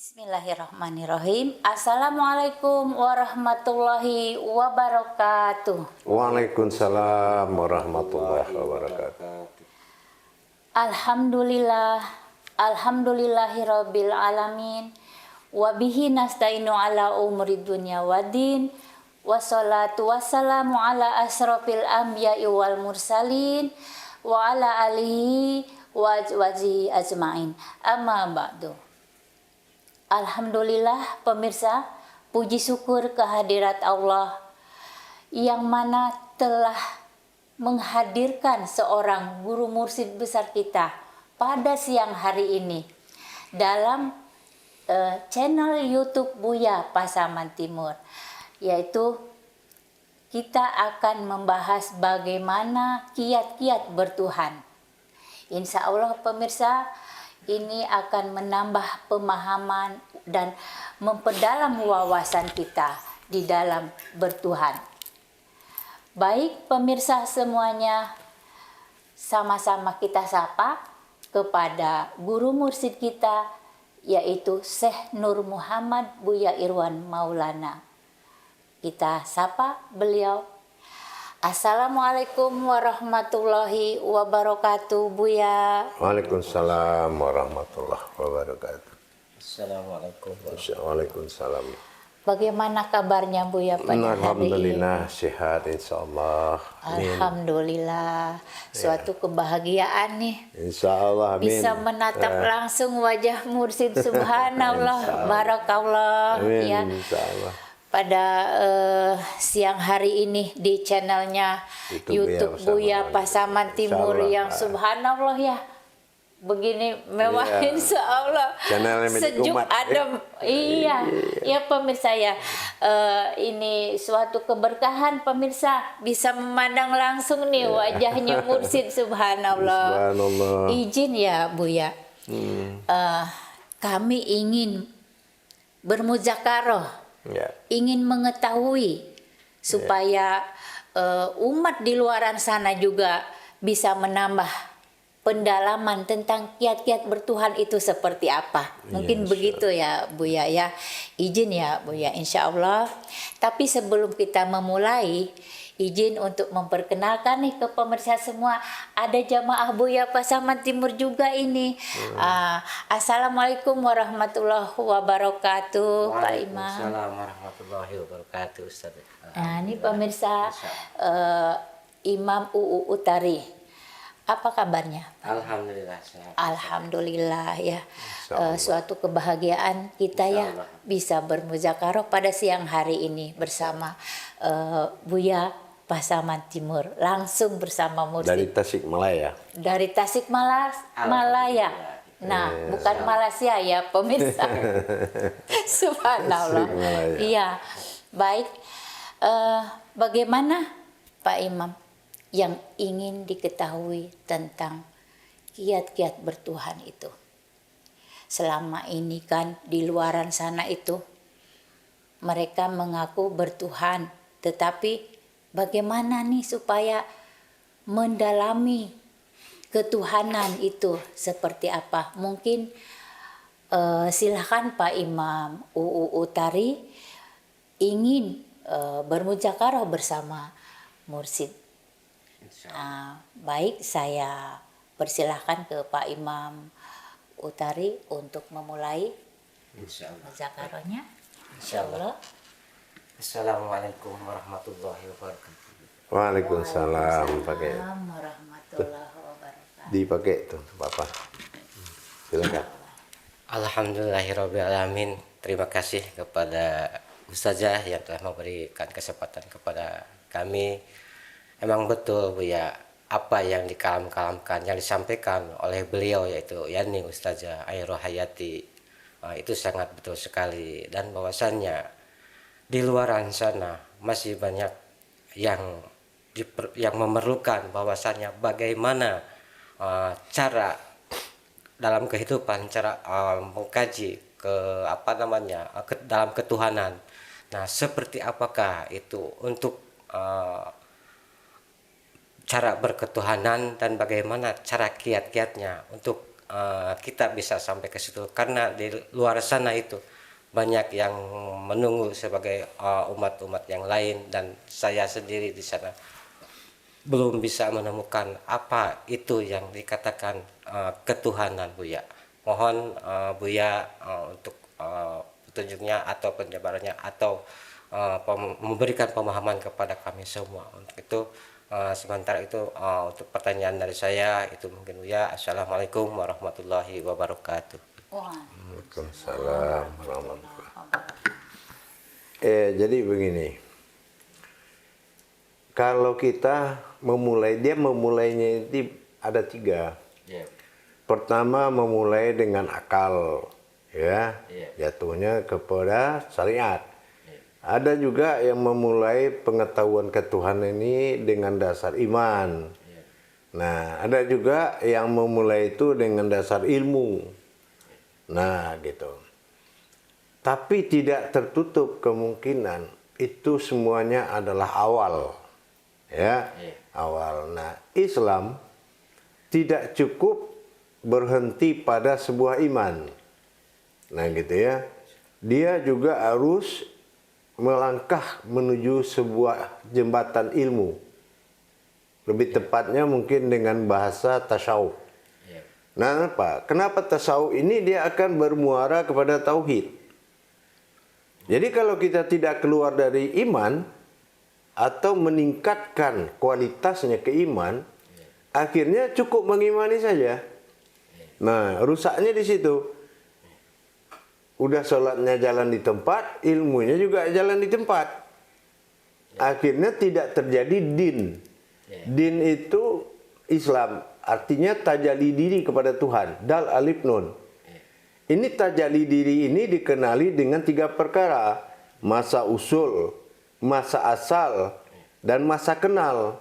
Bismillahirrahmanirrahim. Assalamualaikum warahmatullahi wabarakatuh. Waalaikumsalam warahmatullahi wabarakatuh. Alhamdulillahirabbil alamin. Wa bihi nasta'inu ala umuri dunya waddin. Wassalatu wassalamu ala asrofil anbiya'i wal mursalin wa ala alihi wa azwajihi ajmain. Amma ba'du. Alhamdulillah pemirsa, puji syukur kehadirat Allah yang mana telah menghadirkan seorang guru mursyid besar kita pada siang hari ini dalam channel YouTube Buya Pasaman Timur, yaitu kita akan membahas bagaimana kiat-kiat bertuhan. Insya Allah pemirsa, ini akan menambah pemahaman dan memperdalam wawasan kita di dalam bertuhan. Baik pemirsa semuanya, sama-sama kita sapa kepada guru mursyid kita, yaitu Syekh Nur Muhammad Buya Irwan Maulana. Kita sapa beliau. Assalamualaikum warahmatullahi wabarakatuh, Buya. Waalaikumsalam warahmatullahi wabarakatuh. Assalamualaikum. Waalaikumsalam. Bagaimana kabarnya Buya pada hari ini? Alhamdulillah sehat insyaallah. Alhamdulillah. Suatu kebahagiaan nih. Insyaallah amin. Bisa menatap langsung wajah mursyid, subhanallah, barakallah. Amin, Ya. insyaallah. Pada siang hari ini di channelnya YouTube Buya Pasaman Timur yang subhanallah ya, begini mewah, ya. Insya Allah sejuk umat, adem. Iya, ya pemirsa ya, ini suatu keberkahan pemirsa bisa memandang langsung nih wajahnya mursyid, subhanallah. Subhanallah. Izin ya Buya, kami ingin bermuzakarah, Ya. ingin mengetahui supaya umat di luaran sana juga bisa menambah pendalaman tentang kiat-kiat bertuhan itu seperti apa. Mungkin begitu ya Buya ya. Izin ya Buya, insya Allah. Tapi sebelum kita memulai, izin untuk memperkenalkan nih ke pemirsa semua, ada jamaah Buya Pasaman Timur juga ini. Assalamualaikum warahmatullahi wabarakatuh, Pak Imam. Waalaikumsalam warahmatullahi wabarakatuh, Ustaz. Nah, ini pemirsa Imam UU Utari. Apa kabarnya? Alhamdulillah sehat. Alhamdulillah ya. Suatu kebahagiaan kita ya bisa bermuzakarah pada siang hari ini bersama Buya Pasaman Timur, langsung bersama Dari mursyid Tasikmalaya. dari Tasikmalaya. Nah, bukan Malaysia ya pemirsa. Subhanallah. Tasikmalaya. Iya. Baik. Bagaimana Pak Imam yang ingin diketahui tentang kiat-kiat bertuhan itu? Selama ini kan di luaran sana itu mereka mengaku bertuhan, tetapi bagaimana nih supaya mendalami ketuhanan itu seperti apa? Mungkin silakan Pak Imam UU Utari ingin bermuzakarah bersama mursyid. Baik, saya persilahkan ke Pak Imam Utari untuk memulai muzakarahnya. Insyaallah. Assalamualaikum warahmatullahi wabarakatuh. Waalaikumsalam. Pakai Assalamualaikum warahmatullahi wabarakatuh. dipakai tuh Bapak. Silakan. Alhamdulillahirabbil alamin. Terima kasih kepada Ustazah yang telah memberikan kesempatan kepada kami. Emang betul Bu ya, apa yang dikalam-kalamkan, yang disampaikan oleh beliau yaitu Yani Ustazah Airul Hayati, itu sangat betul sekali. Dan bahwasannya di luaran sana masih banyak yang memerlukan bahwasannya bagaimana cara dalam kehidupan, cara mengkaji dalam ketuhanan. Nah, seperti apakah itu untuk cara berketuhanan dan bagaimana cara kiat-kiatnya untuk kita bisa sampai ke situ, karena di luar sana itu banyak yang menunggu sebagai umat-umat yang lain, dan saya sendiri di sana belum bisa menemukan apa itu yang dikatakan ketuhanan, Buya. Mohon Buya untuk petunjuknya atau penjabarannya, atau memberikan pemahaman kepada kami semua. Untuk itu sementara itu untuk pertanyaan dari saya itu mungkin, Buya. Assalamualaikum warahmatullahi wabarakatuh. Waalaikumsalam warahmatullahi wabarakatuh. Jadi begini. Kalau kita dia memulainya itu ada 3. Pertama memulai dengan akal, ya, jatuhnya kepada syariat. Ada juga yang memulai pengetahuan ketuhanan ini dengan dasar iman. Nah, ada juga yang memulai itu dengan dasar ilmu. Nah, gitu. Tapi tidak tertutup kemungkinan itu semuanya adalah awal. Ya, awal. Nah, Islam tidak cukup berhenti pada sebuah iman. Nah, gitu ya. Dia juga harus melangkah menuju sebuah jembatan ilmu. Lebih tepatnya mungkin dengan bahasa tasawuf. Nah, apa? Kenapa tasawuf ini dia akan bermuara kepada tauhid. Jadi kalau kita tidak keluar dari iman atau meningkatkan kualitasnya ke iman, akhirnya cukup mengimani saja. Nah, rusaknya di situ. Udah sholatnya jalan di tempat, ilmunya juga jalan di tempat. Akhirnya tidak terjadi din. Din itu Islam, artinya tajalli diri kepada Tuhan. Dal alif nun. Ini tajalli diri ini dikenali dengan 3 perkara. Masa usul, masa asal, dan masa kenal.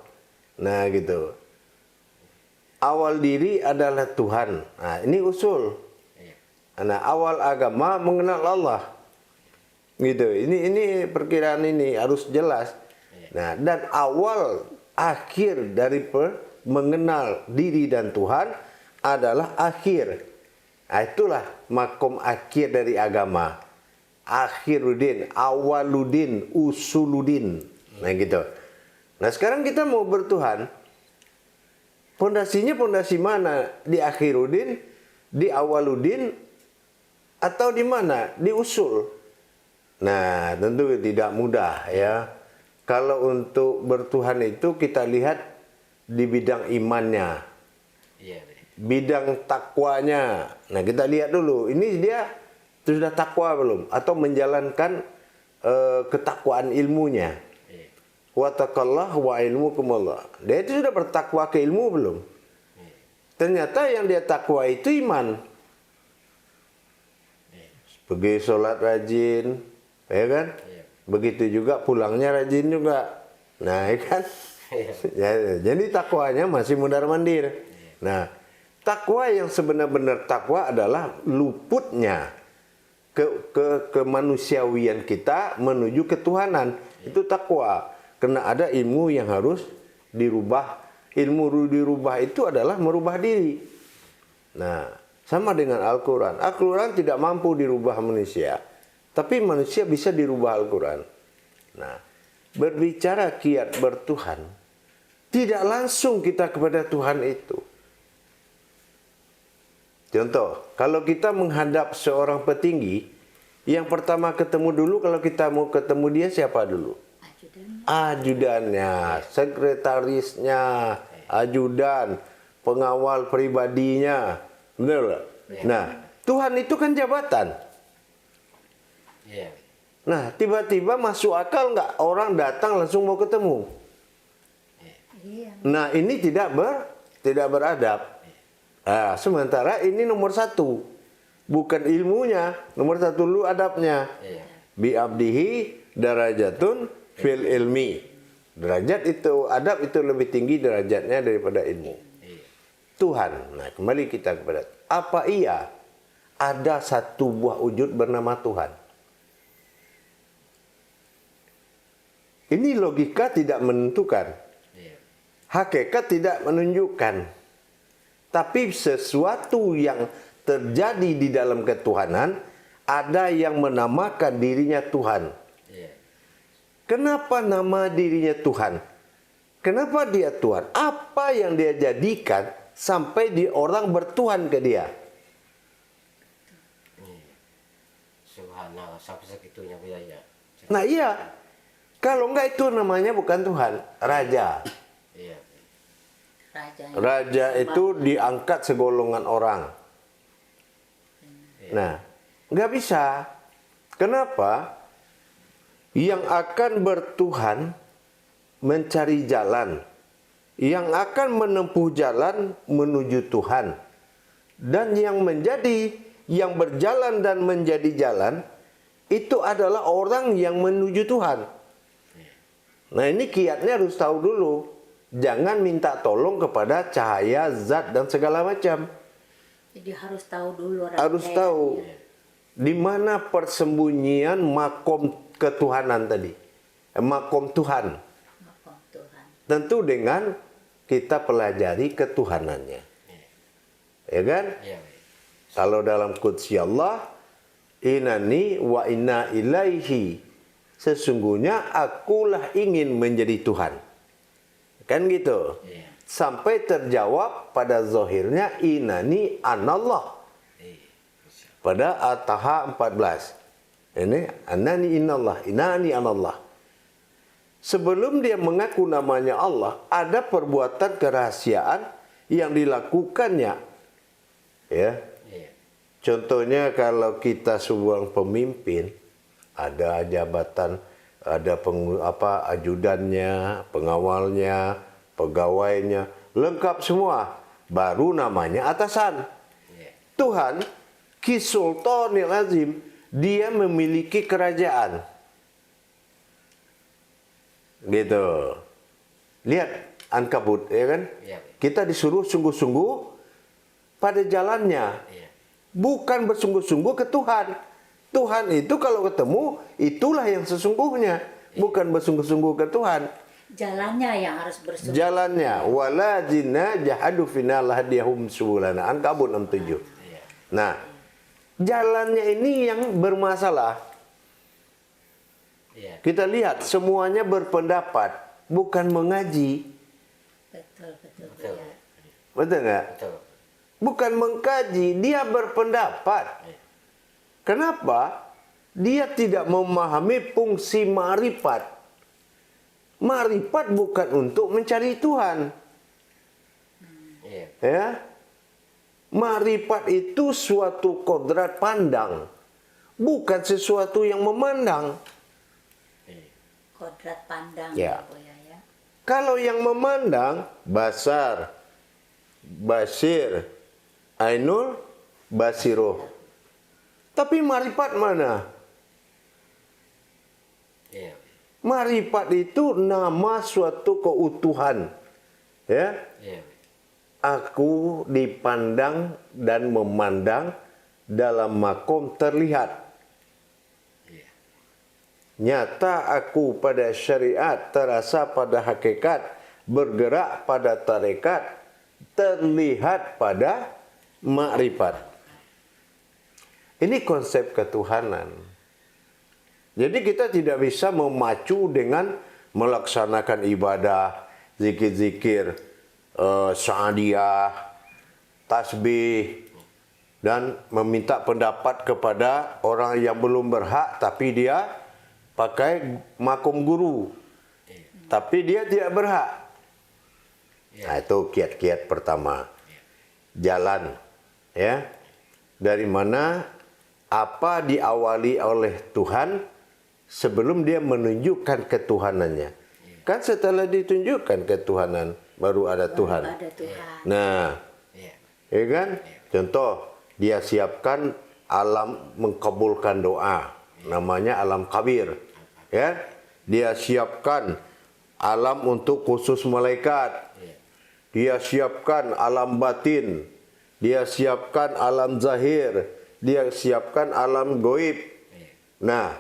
Nah, gitu. Awal diri adalah Tuhan. Nah, ini usul. Nah, awal agama mengenal Allah. Gitu. Ini perkiraan ini harus jelas. Nah, dan awal akhir dari mengenal diri dan Tuhan adalah akhir. Nah, itulah makom akhir dari agama. Akhiruddin, awaludin, usuludin. Nah, gitu. Nah, sekarang kita mau bertuhan. Pondasinya pondasi mana? Di akhiruddin, di awaludin, atau di mana? Di usul. Nah, tentu tidak mudah ya. Kalau untuk bertuhan itu kita lihat di bidang imannya. Bidang takwanya. Nah, kita lihat dulu. Ini dia sudah takwa belum? Atau menjalankan ketakwaan ilmunya. Wa taqallah wa ilmukum Allah. Dia itu sudah bertakwa ke ilmu belum? Ternyata yang dia takwa itu iman. Pergi sholat rajin, ya kan? Begitu juga pulangnya rajin juga. Nah, ya kan? Jadi takwanya masih mundar-mandir. Nah, takwa yang sebenar-benar takwa adalah luputnya kemanusiawian kita menuju ketuhanan. Itu takwa. Karena ada ilmu yang harus dirubah. Ilmu dirubah itu adalah merubah diri. Nah, sama dengan Al-Quran. Al-Quran tidak mampu dirubah manusia. Tapi manusia bisa dirubah Al-Quran. Nah, berbicara kiat bertuhan, tidak langsung kita kepada Tuhan itu. Contoh, kalau kita menghadap seorang petinggi, yang pertama ketemu dulu, kalau kita mau ketemu dia siapa dulu? Ajudannya, sekretarisnya, ajudan, pengawal pribadinya. Benar nggak? Nah, Tuhan itu kan jabatan. Nah, tiba-tiba masuk akal nggak orang datang langsung mau ketemu? Nah, ini tidak beradab. Nah, sementara ini nomor 1, bukan ilmunya, nomor 1 dulu adabnya. Bi abdihi darajatun fil ilmi. Derajat itu, adab itu lebih tinggi derajatnya daripada ilmu. Tuhan. Nah, kembali kita kepada apa iya ada satu buah wujud bernama Tuhan? Ini logika tidak menentukan. Hakikat tidak menunjukkan. Tapi sesuatu yang terjadi di dalam ketuhanan, ada yang menamakan dirinya Tuhan. Iya. Kenapa nama dirinya Tuhan? Kenapa dia Tuhan? Apa yang dia jadikan sampai orang bertuhan ke dia? Subhanallah, sampai segitunya Buya ya. Nah iya, kalau enggak itu namanya bukan Tuhan, raja. Iya. Raja itu diangkat segolongan orang. Nah, nggak bisa. Kenapa? Yang akan bertuhan mencari jalan, yang akan menempuh jalan menuju Tuhan, dan yang berjalan dan menjadi jalan itu adalah orang yang menuju Tuhan. Nah ini kiatnya harus tahu dulu. Jangan minta tolong kepada cahaya, zat, dan segala macam. Jadi harus tahu dulu. Harus tahu di mana persembunyian makom ketuhanan tadi. Makom Tuhan. Makom Tuhan. Tentu dengan kita pelajari ketuhanannya. Ya kan? Iya. Kalau dalam qudsi Allah, inani wa inna ilaihi. Sesungguhnya akulah ingin menjadi Tuhan. Kan gitu. Iya. Sampai terjawab pada zahirnya inani anallah. Pada At-Taha 14. Ini anani inallah, inani anallah. Sebelum dia mengaku namanya Allah, ada perbuatan kerahasiaan yang dilakukannya. Ya. Iya. Contohnya kalau kita seorang pemimpin, ada jabatan, ada ajudannya, pengawalnya, pegawainya, lengkap semua. Baru namanya atasan. Iya. Tuhan, Kisultanil Azim, dia memiliki kerajaan. Gitu. Lihat Ankabut, ya kan? Iya. Kita disuruh sungguh-sungguh pada jalannya. Iya. Bukan bersungguh-sungguh ke Tuhan. Tuhan itu kalau ketemu, itulah yang sesungguhnya. Bukan bersungguh-sungguh ke Tuhan. Jalannya yang harus bersungguh. Jalannya. Wala jinna jahadu fina lahdiyahum subulana. Ankabut 67. Iya. Nah, jalannya ini yang bermasalah. Iya. Kita lihat semuanya berpendapat, bukan mengaji. Betul. Betul. Ya. Betul nggak? Betul. Bukan mengkaji, dia berpendapat. Kenapa? Dia tidak memahami fungsi ma'rifat. Ma'rifat bukan untuk mencari Tuhan. Iya. Ya. Ma'rifat itu suatu kodrat pandang, bukan sesuatu yang memandang. Kodrat pandang Ya. Buya ya. Kalau yang memandang, basar, basir, ainul, basiroh. Tapi marifat mana? Iya. Marifat itu nama suatu keutuhan. Ya, Iya. aku dipandang dan memandang dalam makom terlihat. Iya. Nyata aku pada syariat, terasa pada hakikat, bergerak pada tarekat, terlihat pada makrifat. Ini konsep ketuhanan. Jadi kita tidak bisa memacu dengan melaksanakan ibadah, zikir-zikir, sa'adiyah, tasbih, dan meminta pendapat kepada orang yang belum berhak, tapi dia pakai makom guru. Tapi dia tidak berhak. Nah, itu kiat-kiat pertama. Jalan. Ya. Dari mana apa diawali oleh Tuhan sebelum dia menunjukkan ketuhanannya. Kan setelah ditunjukkan ketuhanan, baru ada Tuhan. Ada Tuhan. Nah, Iya. ya kan? Contoh, dia siapkan alam mengkabulkan doa. Namanya alam kabir. Ya. Dia siapkan alam untuk khusus malaikat. Dia siapkan alam batin. Dia siapkan alam zahir. Dia siapkan alam goib. Nah,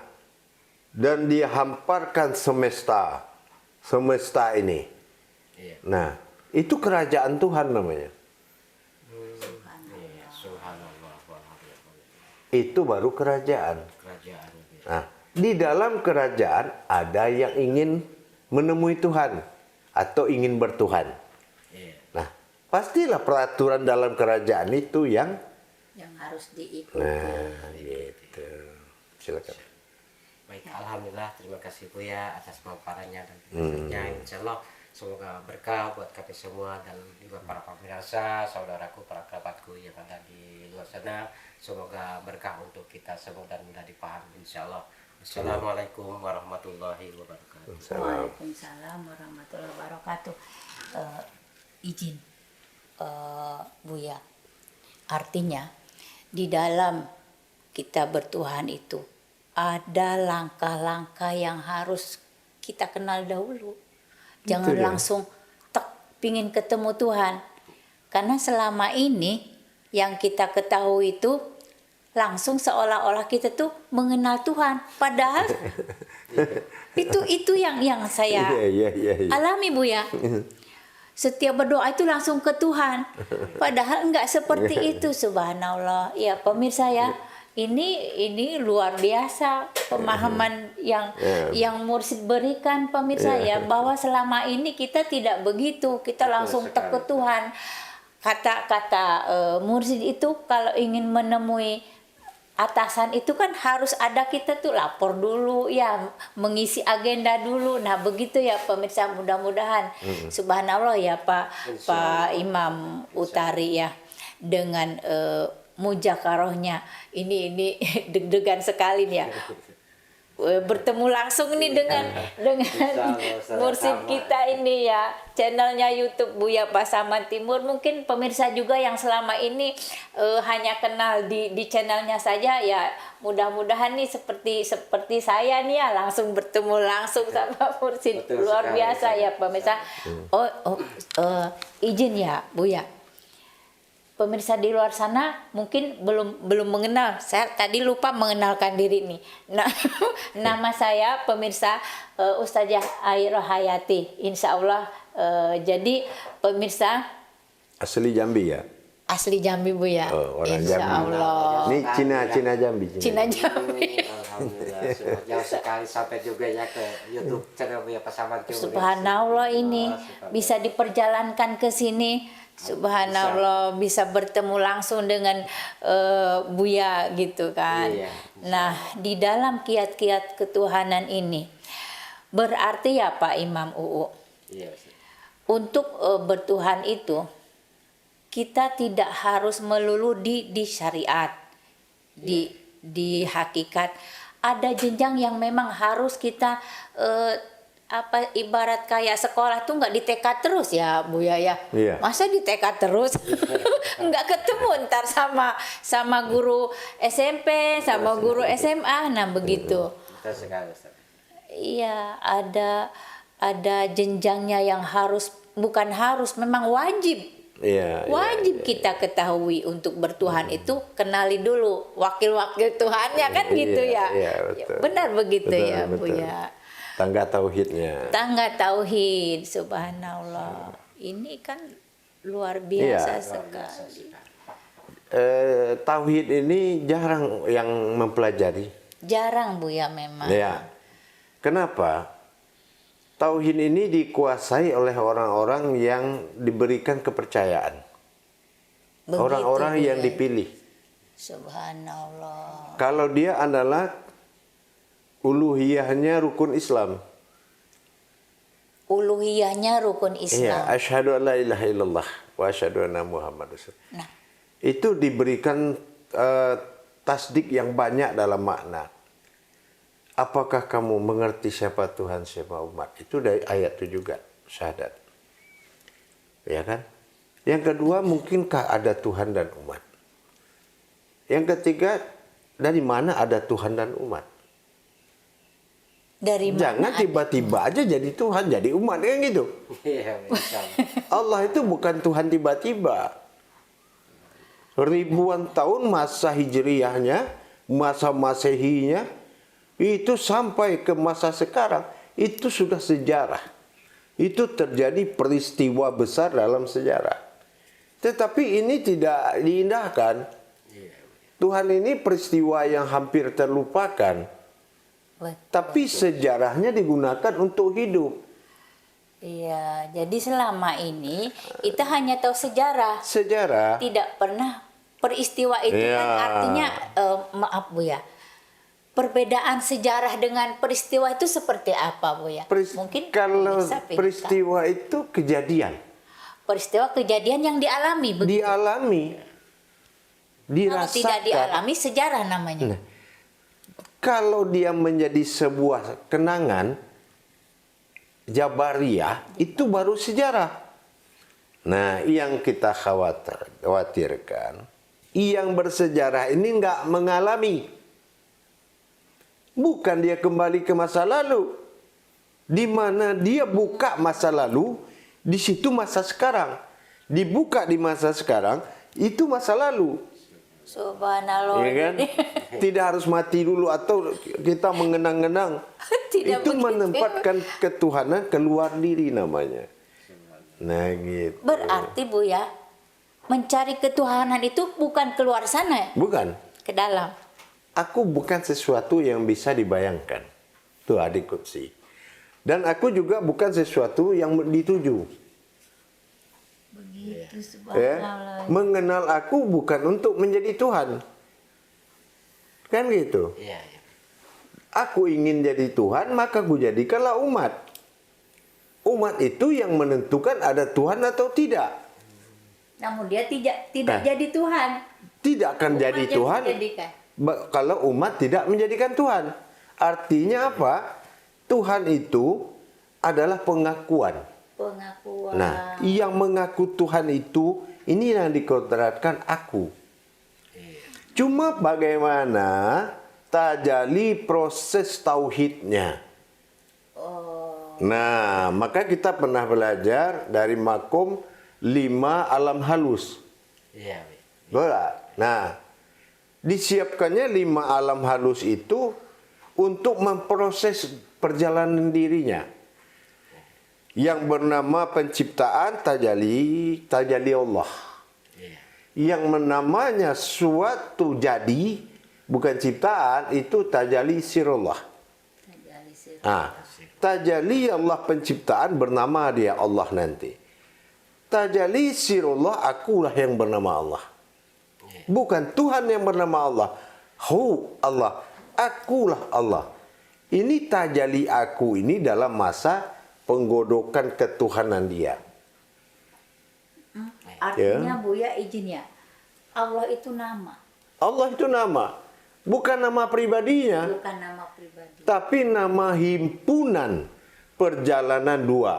dan dia hamparkan semesta. Semesta ini. Iya. Nah, itu kerajaan Tuhan namanya. itu baru kerajaan. Kerajaan. Buya. Nah, di dalam kerajaan ada yang ingin menemui Tuhan atau ingin bertuhan. Iya. Nah, pastilah peraturan dalam kerajaan itu yang harus diikuti. nah, gitu. Silakan. Baik, alhamdulillah, terima kasih Buya atas pemaparannya dan penjelasannya. Insya Allah semoga berkah buat kami semua dan juga para pemirsa, saudaraku, para kerabatku yang ada di luar sana. Semoga berkah untuk kita semua dan mudah dipahami. Insya Allah. Assalamualaikum warahmatullahi wabarakatuh. Waalaikumsalam warahmatullahi wabarakatuh. Izin, Buya. Artinya di dalam kita bertuhan itu ada langkah-langkah yang harus kita kenal dahulu. Jangan Itu dia. langsung pingin ketemu Tuhan. Karena selama ini yang kita ketahui itu langsung seolah-olah kita tuh mengenal Tuhan. Padahal itu yang saya Iya. alami, Buya. Setiap berdoa itu langsung ke Tuhan. Padahal enggak seperti itu, subhanallah. Ya, pemirsa ya. Ini luar biasa pemahaman yang mursyid berikan, pemirsa ya, bahwa selama ini kita tidak begitu, kita langsung tek ke Tuhan. Kata mursyid itu kalau ingin menemui atasan itu kan harus ada kita tuh lapor dulu ya, mengisi agenda dulu. Nah begitu ya pemirsa, mudah-mudahan subhanallah ya Pak Imam Utari ya, dengan mujakarohnya ini deg-degan sekali nih ya. Bertemu langsung nih dengan mursyid kita ini ya, channelnya YouTube Buya Pasaman Timur. Mungkin pemirsa juga yang selama ini hanya kenal di channelnya saja ya, mudah-mudahan nih seperti saya nih ya, langsung bertemu langsung sama mursyid. Luar biasa ya pemirsa. Izin ya Buya, pemirsa di luar sana mungkin belum mengenal. Saya tadi lupa mengenalkan diri nih. Nah, nama saya pemirsa Ustazah Airah Hayati. Insya Allah jadi pemirsa Asli Jambi ya? asli Jambi Buya. Oh, orang Insya Jambi. Allah. Ini Cina Jambi. Cina Jambi. Alhamdulillah, jauh sekali sampai juga ya ke YouTube channel Buya Pasaman Timur. Subhanallah, ini bisa diperjalankan ke sini. Subhanallah, bisa bertemu langsung dengan Buya gitu kan. Iya. Nah, di dalam kiat-kiat ketuhanan ini berarti ya Pak Imam UU, Iya. untuk bertuhan itu kita tidak harus melulu di syariat, di hakikat. Ada jenjang yang memang harus kita ibarat kayak sekolah tuh nggak di TK terus ya Buya ya. Iya. Masa di TK terus nggak ketemu ntar sama guru SMP, sama guru SMA. Nah begitu. Betul sekali, Ustaz. Iya, ada jenjangnya yang bukan harus, memang wajib. Iya. Wajib kita ketahui untuk bertuhan itu, kenali dulu wakil-wakil Tuhannya kan gitu ya. Iya, betul. Benar begitu Betul, ya betul. Buya. Tangga tauhidnya. Tangga tauhid, subhanallah. Ini kan luar biasa sekali. Tauhid ini jarang yang mempelajari. Jarang Buya memang. Ya. Kenapa? Tauhid ini dikuasai oleh orang-orang yang diberikan kepercayaan. Begitu, Orang-orang yang Buya. dipilih. Subhanallah. Kalau dia adalah uluhiyahnya rukun Islam. Uluhiyahnya rukun Iya, Islam. asyhadu an la ilaha illallah wa asyhadu anna Muhammad Rasulullah. Nah, Itu diberikan tasdik yang banyak dalam makna. Apakah kamu mengerti siapa Tuhan, siapa umat? Itu dari ayat itu juga, syahadat. Ya kan? Yang kedua, mungkinkah ada Tuhan dan umat? Yang ketiga, dari mana ada Tuhan dan umat? dari Jangan mana? tiba-tiba aja jadi Tuhan, jadi umat, kan gitu. Iya, insyaallah. Allah itu bukan Tuhan tiba-tiba. Ribuan tahun masa hijriyahnya, masa masehinya, itu sampai ke masa sekarang, itu sudah sejarah. Itu terjadi peristiwa besar dalam sejarah. Tetapi ini tidak diindahkan. Tuhan ini peristiwa yang hampir terlupakan, Betul. tapi sejarahnya digunakan untuk hidup. Iya, jadi selama ini kita hanya tahu sejarah, Sejarah. tidak pernah peristiwa itu Iya. kan artinya maaf Bu ya. Perbedaan sejarah dengan peristiwa itu seperti apa Bu ya? Mungkin Kalau bisa pintar. peristiwa itu kejadian, Peristiwa kejadian yang dialami begitu. dialami, Kalau dirasakan. tidak dialami sejarah namanya. Nah, kalau dia menjadi sebuah kenangan Jabariyah, itu baru sejarah. Nah, yang kita khawatirkan, yang bersejarah ini nggak mengalami. Bukan dia kembali ke masa lalu. Di mana dia buka masa lalu, di situ masa sekarang. Dibuka di masa sekarang, itu masa lalu. Subhanallah. Ya kan? Tidak harus mati dulu atau kita mengenang-enang. Tidak Itu begitu. menempatkan ketuhanan keluar diri namanya. Nah gitu. Berarti Bu ya, mencari ketuhanan itu bukan keluar sana ya, Bukan. ke dalam. Aku bukan sesuatu yang bisa dibayangkan. Tuh adik Qudsi. Dan aku juga bukan sesuatu yang dituju. Begitu Ya. Mengenal aku bukan untuk menjadi Tuhan. Kan gitu. Iya, iya. Aku ingin jadi Tuhan, maka ku jadikanlah umat. Umat itu yang menentukan ada Tuhan atau tidak. Namun dia tidak Nah. jadi Tuhan. Tidak akan Umat jadi yang Tuhan dijadikan. kalau umat tidak menjadikan Tuhan. Artinya apa? Tuhan itu adalah pengakuan. Pengakuan. Nah, yang mengaku Tuhan itu, ini yang dikodratkan aku. Cuma bagaimana tajalli proses tauhidnya. Nah, maka kita pernah belajar dari makom 5 alam halus. Iya. Betul. Nah, disiapkannya 5 alam halus itu untuk memproses perjalanan dirinya. Yang bernama penciptaan tajalli Allah. Yang menamanya suatu jadi, bukan ciptaan, itu tajalli sirullah. Tajalli Allah penciptaan bernama dia Allah nanti. Tajalli sirullah, akulah yang bernama Allah. Bukan Tuhan yang bernama Allah. Allah. Akulah Allah. Ini tajalli aku ini dalam masa penggodokan ketuhanan dia. Artinya Bu ya izin ya, Allah itu nama, Allah itu nama. Bukan nama pribadinya. bukan nama pribadi. Tapi nama himpunan perjalanan dua.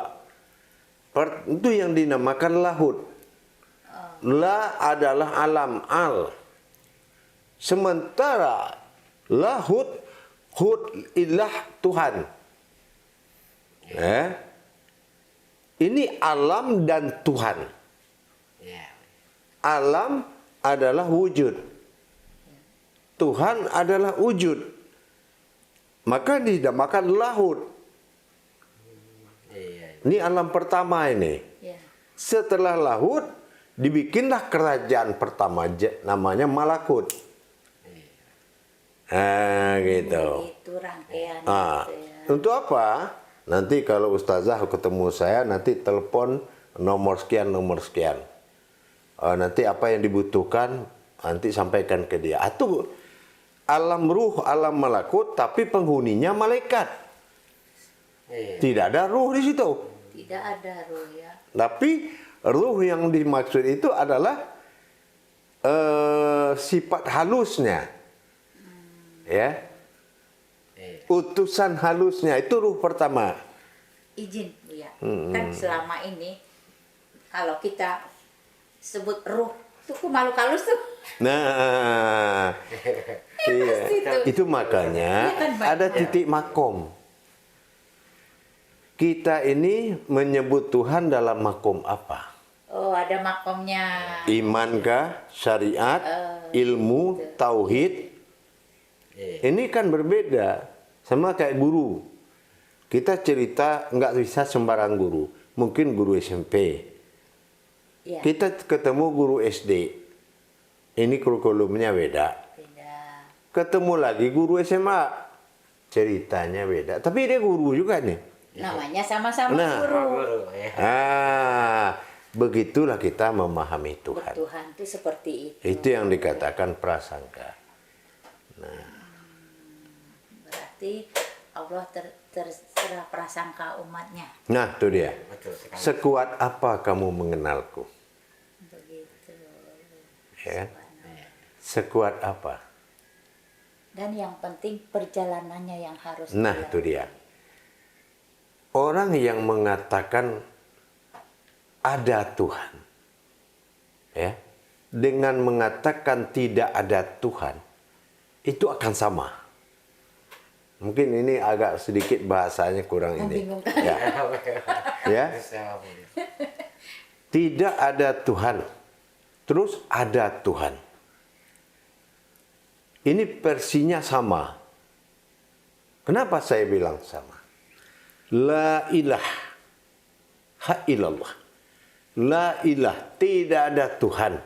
Itu yang dinamakan lahud. La adalah alam al. Sementara lahud, hud ilah Tuhan. Ini alam dan Tuhan. Iya. Alam adalah wujud. Tuhan adalah wujud. Maka dinamakan lahud. Iya. Ini alam pertama ini. Ya. Setelah lahud, dibikinlah kerajaan pertama, namanya malakut. Gitu. Itu rangkaian Ah, gitu ya. untuk apa? Nanti kalau ustazah ketemu saya, nanti telepon nomor sekian. Nanti apa yang dibutuhkan, nanti sampaikan ke dia. Atau alam ruh, alam malakut, tapi penghuninya malaikat. Iya. Tidak ada ruh di situ. Tidak ada roh ya. Tapi ruh yang dimaksud itu adalah sifat halusnya. Ya. Utusan halusnya itu ruh pertama. Izin Bu ya. Kan selama ini kalau kita sebut ruh itu makhluk halus tuh. Nah, iya. Itu makanya Iya kan, Pak? ada titik makom. Kita ini menyebut Tuhan dalam makom apa? Oh, ada makomnya. Imankah, syariat, ilmu, tauhid? Ini kan berbeda. Sama kayak guru. Kita cerita nggak bisa sembarang guru. Mungkin guru SMP. Ya. Kita ketemu guru SD. Ini kurikulumnya beda. ketemu lagi guru SMA. Ceritanya beda, tapi dia guru juga nih. Namanya sama-sama Nah. guru. Guru ya. Begitulah kita memahami Tuhan. Tuhan itu seperti itu. Itu yang dikatakan prasangka. Berarti Allah terserah prasangka umatnya. Nah, itu dia. Betul sekali. Sekuat apa kamu mengenalku? Begitu. Ya. Sekuat apa? Dan yang penting perjalanannya yang harus Nah, dilalui. itu dia. Orang yang mengatakan ada Tuhan, ya, dengan mengatakan tidak ada Tuhan, itu akan sama. Mungkin ini agak sedikit bahasanya kurang ini. Membingungkan. Ya. Ya. Saya boleh. Tidak ada Tuhan, terus ada Tuhan. Ini versinya sama. Kenapa saya bilang sama? La ilaha illallah. La ilah, tidak ada Tuhan,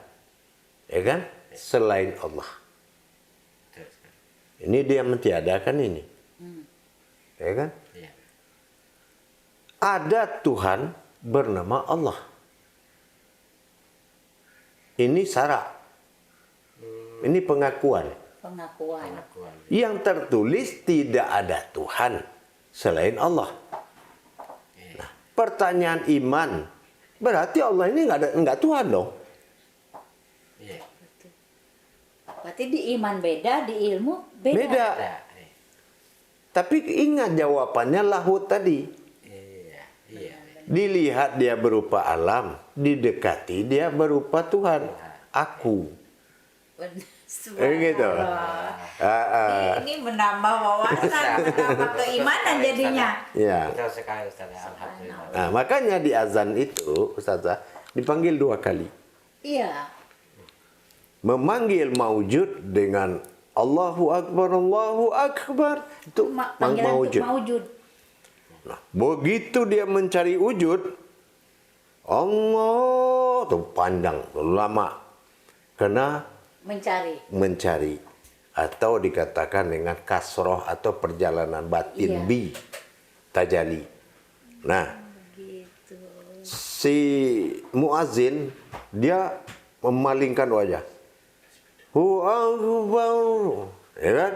ya kan? Selain Allah. Ini dia mentiadakan ini, ya kan? Iya. Ada Tuhan bernama Allah. Ini syarat. Ini pengakuan. Pengakuan. Yang tertulis tidak ada Tuhan selain Allah. Nah, pertanyaan iman, berarti Allah ini nggak Tuhan dong. Iya. Berarti di iman beda, di ilmu beda. Beda. Ada. Tapi ingat jawabannya lahut tadi. Iya. Iya. Dilihat dia berupa alam, didekati dia berupa Tuhan. Aku. Gitu. Ini menambah wawasan, menambah keimanan jadinya. Ya. Betul sekali Ustaz. Alhamdulillah. Nah, makanya di azan itu, Ustazah, dipanggil 2 kali. Iya. Memanggil maujud dengan Allahu Akbar. Itu Panggilan untuk maujud. maujud. Nah, begitu dia mencari wujud, Allah tuh panjang, lama. Karena mencari atau dikatakan dengan kasroh atau perjalanan batin Iya. bi tajali. Nah, Gitu. si muazin dia memalingkan wajah. Hu Akbar, ya kan?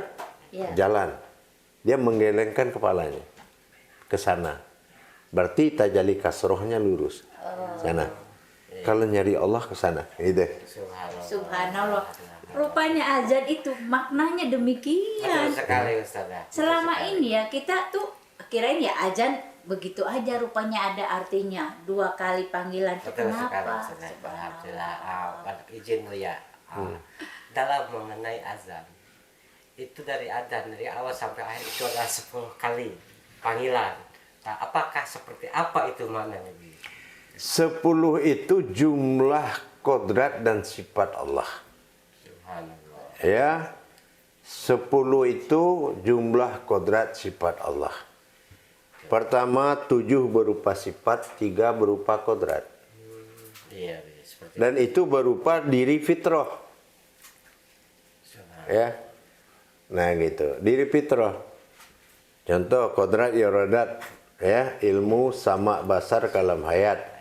Iya. Jalan. Dia menggelengkan kepalanya ke sana. Berarti tajali kasrohnya lurus. Sana. Kalau nyari Allah ke sana, gitu. Subhanallah. Rupanya azan itu maknanya demikian. Betul sekali Ustaz. Selama ini ya kita tuh kirain ya azan begitu aja, rupanya ada artinya. 2 kali panggilan. Betul sekali Kenapa? Ustaz. Alhamdulillah. Izin mulia. Dalam mengenai azan, itu dari azan dari awal sampai akhir itu adalah 10 kali panggilan. Nah, apakah seperti apa itu maknanya? 10 itu jumlah kodrat dan sifat Allah. Subhanallah. Ya. 10 itu jumlah kodrat sifat Allah. Pertama 7 berupa sifat, 3 berupa kodrat. Iya, seperti Dan itu berupa diri fitrah. Subhanallah. Ya. Nah gitu, diri fitrah. Contoh kodrat iradat, ya, ilmu sama basar kalam hayat.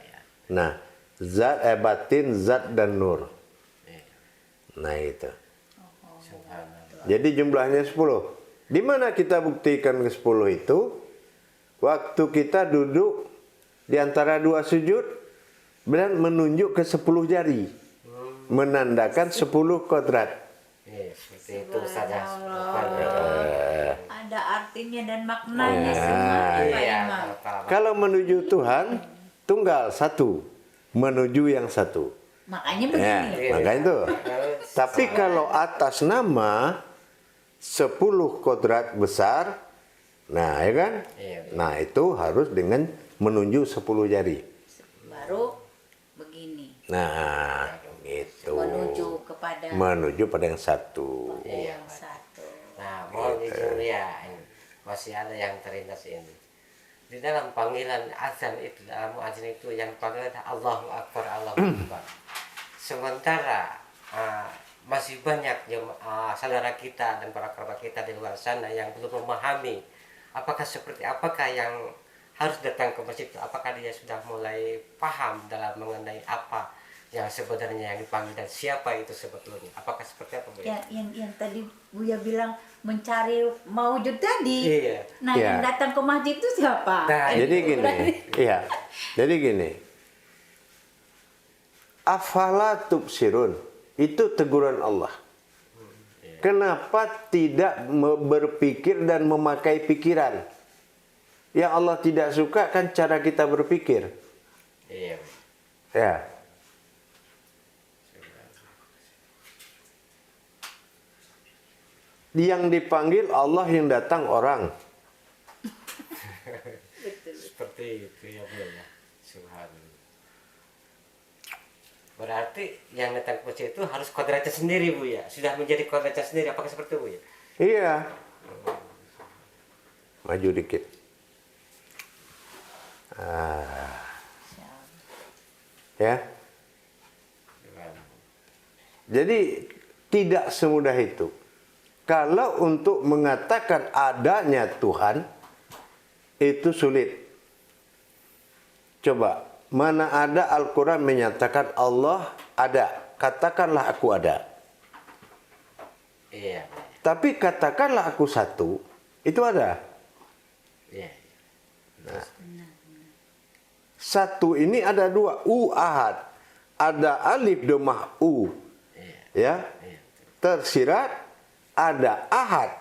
Nah, zat batin, zat dan nur. Nah itu. Subhanallah. Jadi jumlahnya 10. Di mana kita buktikan ke 10 itu? Waktu kita duduk di antara 2 sujud dan menunjuk ke 10 jari. Menandakan 10 kodrat. Iya, seperti itu Ustaz. Ada artinya dan maknanya semua Pak Iya, Imam. Kalau menuju Tuhan, tunggal satu. Menuju yang satu. Makanya Ya, begini. makanya itu. Tapi kalau atas nama 10 kodrat besar, nah ya kan? Iya. Nah itu harus dengan menunjuk 10 jari. Baru begini. Nah, gitu. Menuju pada Menuju pada yang satu. Iya. yang satu. Nah, mohon izin ya, masih ada yang terlintas ini. Di dalam panggilan azan itu, dalam azan itu yang panggilan Allahu Akbar, Allahu Akbar. Sementara masih banyak saudara kita dan para kerabat kita di luar sana yang belum memahami apakah yang harus datang ke masjid, apakah dia sudah mulai paham dalam mengenai apa yang sebenarnya yang dipanggil dan siapa itu sebetulnya, apakah seperti apa Bu? Yang tadi Buya bilang mencari maujud tadi. Iya. Nah, Iya. yang datang ke masjid itu siapa? Nah, Jadi gini, iya. Jadi gini. Afala tubsirun, itu teguran Allah. Kenapa tidak berpikir dan memakai pikiran? Yang Allah tidak suka kan cara kita berpikir. Iya. Ya. Yang dipanggil Allah, yang datang orang. Seperti itu ya Bu ya. Subhanallah. Berarti yang datang ke masjid itu harus kodratnya sendiri Bu ya. Sudah menjadi kodratnya sendiri, apakah seperti itu Bu ya? Iya. Maju dikit. Ya. Jadi tidak semudah itu. Kalau untuk mengatakan adanya Tuhan itu sulit. Coba, mana ada Al-Quran menyatakan Allah ada. Katakanlah aku ada. Iya. Tapi katakanlah aku satu, itu ada. Iya. Satu ini ada dua, ahad. Ada alif domah u. Ya. Tersirat, ada ahad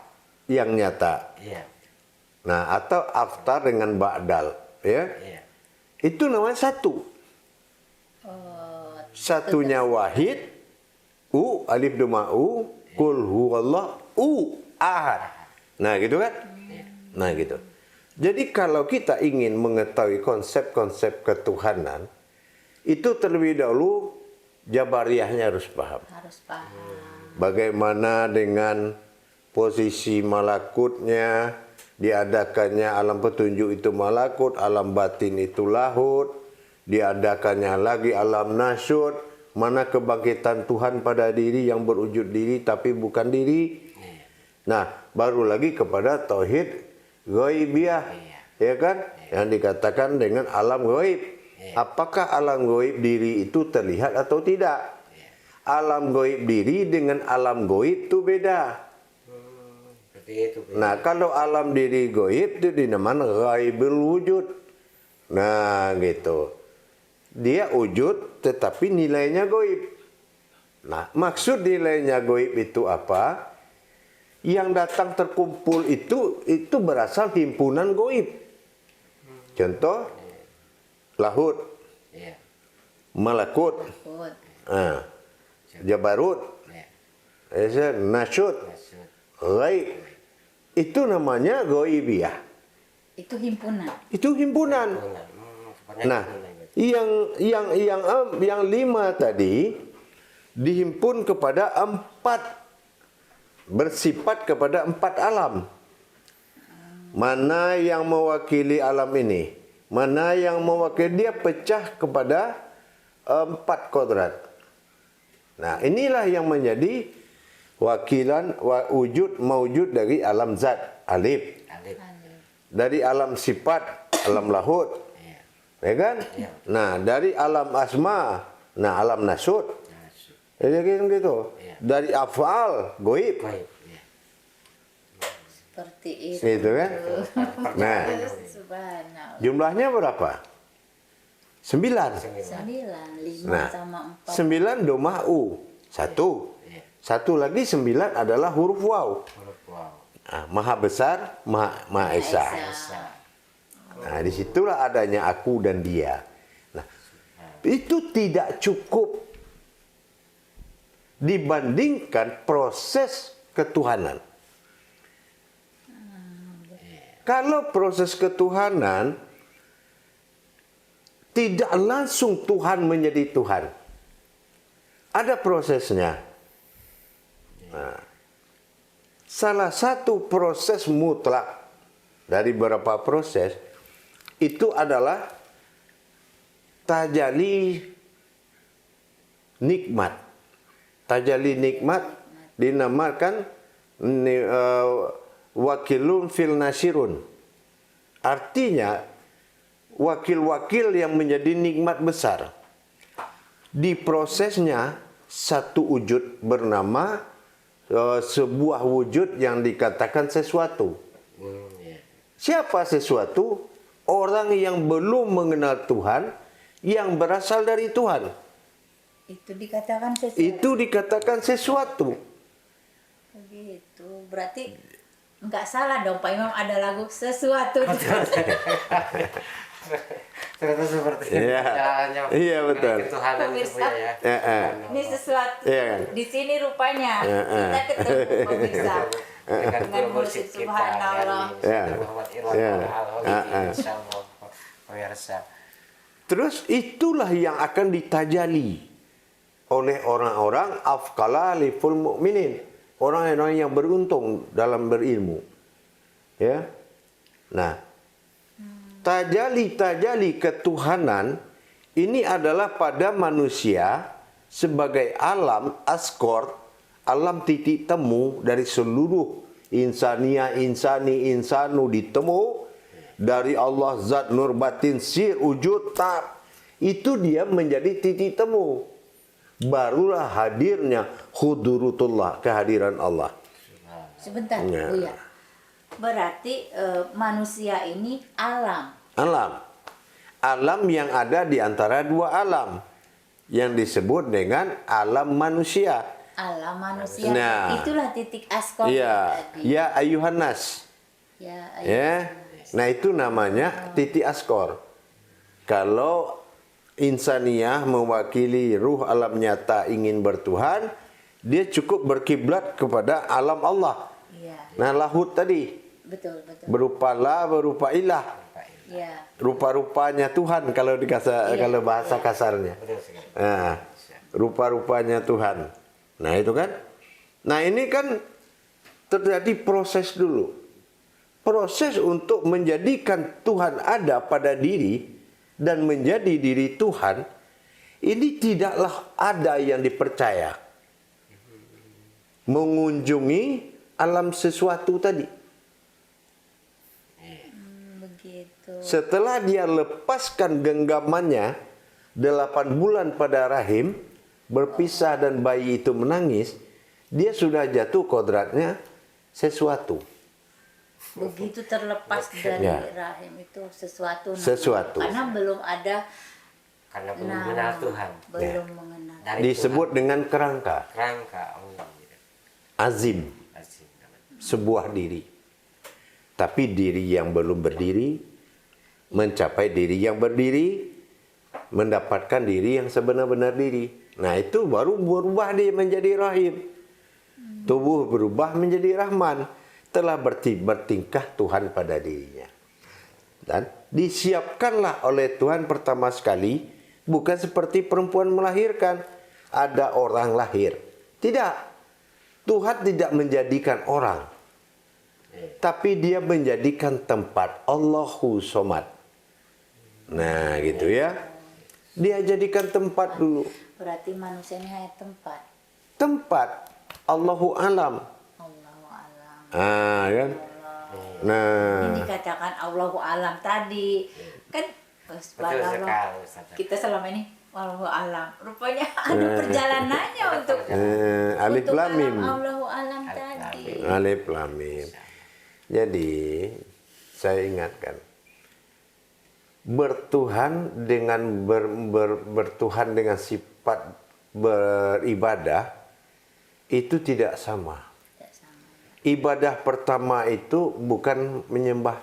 yang nyata. Iya. Nah, atau aftar dengan ba'dal, ya. Iya. Itu namanya satu. Satunya wahid, alif domah kul huwallah, ahad. Nah, gitu kan? Nah, gitu. Jadi kalau kita ingin mengetahui konsep-konsep ketuhanan, itu terlebih dahulu Jabariyahnya harus paham. Harus paham. Bagaimana dengan posisi malakutnya, diadakannya alam petunjuk itu malakut, alam batin itu lahut, diadakannya lagi alam nasyud, mana kebangkitan Tuhan pada diri yang berwujud diri tapi bukan diri. Nah, baru lagi kepada tauhid ghaibiyah, ya kan? Yang dikatakan dengan alam ghaib. Apakah alam ghaib diri itu terlihat atau tidak? Alam ghaib diri dengan alam ghaib itu beda. Seperti itu Bu. Nah, kalau alam diri ghaib itu dinamakan ghaibul wujud. Nah, gitu. Dia wujud tetapi nilainya ghaib. Nah, maksud nilainya ghaib itu apa? Yang datang terkumpul itu berasal himpunan ghaib. Contoh, lahut, Iya. malakut, Takut. jabarut, Iya. nasyud, Maksud. ghaib. Itu namanya ghaibiyah. Itu himpunan. Itu himpunan. Sebenarnya Nah, yang 5 tadi dihimpun kepada 4, bersifat kepada 4 alam. Mana yang mewakili alam ini? Mana yang mewakili, dia pecah kepada 4 kodrat. Nah, inilah yang menjadi wakilan wujud maujud dari alam zat, alif. Alif. Dari alam sifat, alam lahut. Iya. Ya kan? Nah, dari alam asma, nah alam nasud. Maksud. Ya kan gitu. Iya. Dari afal, goib. Baik. Iya. Seperti itu. Gitu kan? Nah, Subhanallah. jumlahnya berapa? 9. 9, 5 Nah, sama 4. 9 domah u. 1. Iya. 1 lagi 9 adalah huruf waw. Huruf waw. Nah, maha besar, maha esa. Nah, disitulah adanya aku dan dia. Nah, itu tidak cukup dibandingkan proses ketuhanan. Kalau proses ketuhanan tidak langsung Tuhan menjadi Tuhan. Ada prosesnya. Nah, salah satu proses mutlak dari beberapa proses itu adalah tajali nikmat. Tajalli nikmat dinamakan wakilun fil nasirun. Artinya wakil-wakil yang menjadi nikmat besar. Di prosesnya satu wujud bernama sebuah wujud yang dikatakan sesuatu. Siapa sesuatu? Orang yang belum mengenal Tuhan, yang berasal dari Tuhan. Itu dikatakan sesuatu. Itu dikatakan sesuatu. Begitu. Berarti nggak salah dong Pak Imam, ada lagu sesuatu. Ternyata seperti Iya. caranya Iya, betul. ketuhanan itu Pemirsa. ya. Ini sesuatu. Iya kan? Di sini rupanya kita ketemu pemirsa. Dengan musik subhanallah. Ya. Muhammad Irwan Ya. insyaallah pemirsa. Terus itulah yang akan ditajali oleh orang-orang afqala liful mu'minin. Orang-orang yang beruntung dalam berilmu. Ya. Nah, tajali ketuhanan ini adalah pada manusia sebagai alam askor, alam titik temu dari seluruh insania, insanu ditemu dari Allah zat nur batin sir wujud tak. Itu dia menjadi titik temu. Barulah hadirnya hudurutullah, kehadiran Allah. Sebentar, Ya. Buya. Berarti manusia ini alam. Alam. Alam yang ada di antara dua alam. Yang disebut dengan alam manusia. Alam manusia. Nah. Itulah titik askor Ya, tadi. ya ayuhan nas. Ya, Ya. Nah, itu namanya titik askor. Kalau insaniyah mewakili ruh alam nyata ingin bertuhan, dia cukup berkiblat kepada alam Allah. Iya. Nah, lahut tadi Betul, betul. berupa la, berupa ilah. Ya. Rupa-rupanya Tuhan kalau Iya, kalau bahasa kasarnya. Betul sekali. Nah, rupa-rupanya Tuhan. Nah, itu kan. Nah, ini kan terjadi proses dulu. Proses untuk menjadikan Tuhan ada pada diri dan menjadi diri Tuhan, ini tidaklah ada yang dipercaya. Mengunjungi alam sesuatu tadi. Begitu. Setelah dia lepaskan genggamannya 8 bulan pada rahim, berpisah dan bayi itu menangis, dia sudah jatuh kodratnya sesuatu. Begitu terlepas dari Ya. rahim itu sesuatu. Sesuatu. Karena belum ada Karena belum nama, mengenal Tuhan. belum mengenal. Dari Disebut dengan kerangka, Tuhan. Kerangka. azim, Azim namanya. sebuah diri. Tapi diri yang belum berdiri, mencapai diri yang berdiri, mendapatkan diri yang sebenar-benar diri. Nah, itu baru berubah dia menjadi rahim. Tubuh berubah menjadi rahman. Telah bertingkah Tuhan pada dirinya. Dan disiapkanlah oleh Tuhan pertama sekali, bukan seperti perempuan melahirkan. Ada orang lahir. Tidak. Tuhan tidak menjadikan orang. Tapi dia menjadikan tempat. Allahu somad. Nah, gitu ya. Dia jadikan tempat dulu. Berarti manusia ini hanya tempat. Tempat. Allahu alam. Allahu alam. Ah, kan? Nah, Ini dikatakan Allahu alam tadi. Kan Betul subhanallah. sekali Ustaz. Kita selama ini Allahu alam. Rupanya ada perjalanannya untuk alif untuk lam mim. alam Allahu alam tadi. Alif lam mim. Jadi, saya ingatkan. Bertuhan dengan bertuhan dengan sifat beribadah itu tidak sama. Tidak sama. Ibadah pertama itu bukan menyembah,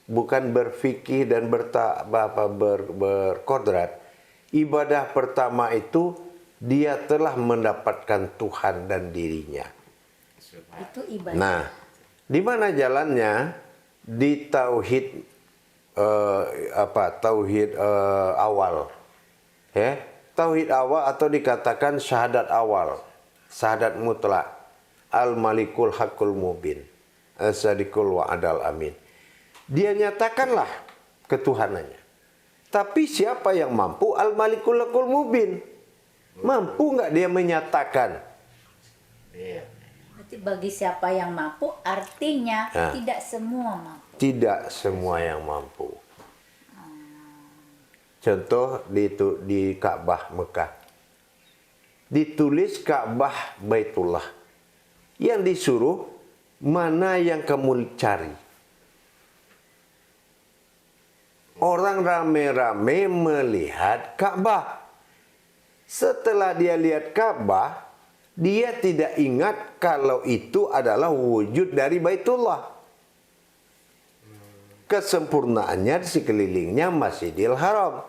bukan berfikih dan berkodrat. Ibadah pertama itu dia telah mendapatkan Tuhan dan dirinya. Itu ibadah. Nah, di mana jalannya? Di tauhid tauhid awal. Ya, tauhid awal atau dikatakan syahadat awal. Syahadat mutlak. Al-Malikul Hakul Mubin. As-Sadiqul Wa'adal Amin. Dia nyatakanlah ketuhanannya. Tapi siapa yang mampu? Al-Malikul Hakul Mubin. Mampu nggak dia menyatakan? Iya. Berarti bagi siapa yang mampu, artinya Nah. tidak semua mampu. Tidak semua yang mampu. Contoh di Ka'bah Mekah. Ditulis Ka'bah Baitullah. Yang disuruh, mana yang kamu cari? Orang rame-rame melihat Ka'bah. Setelah dia lihat Ka'bah, dia tidak ingat kalau itu adalah wujud dari Baitullah. Kesempurnaannya di sekelilingnya Masjidil Haram.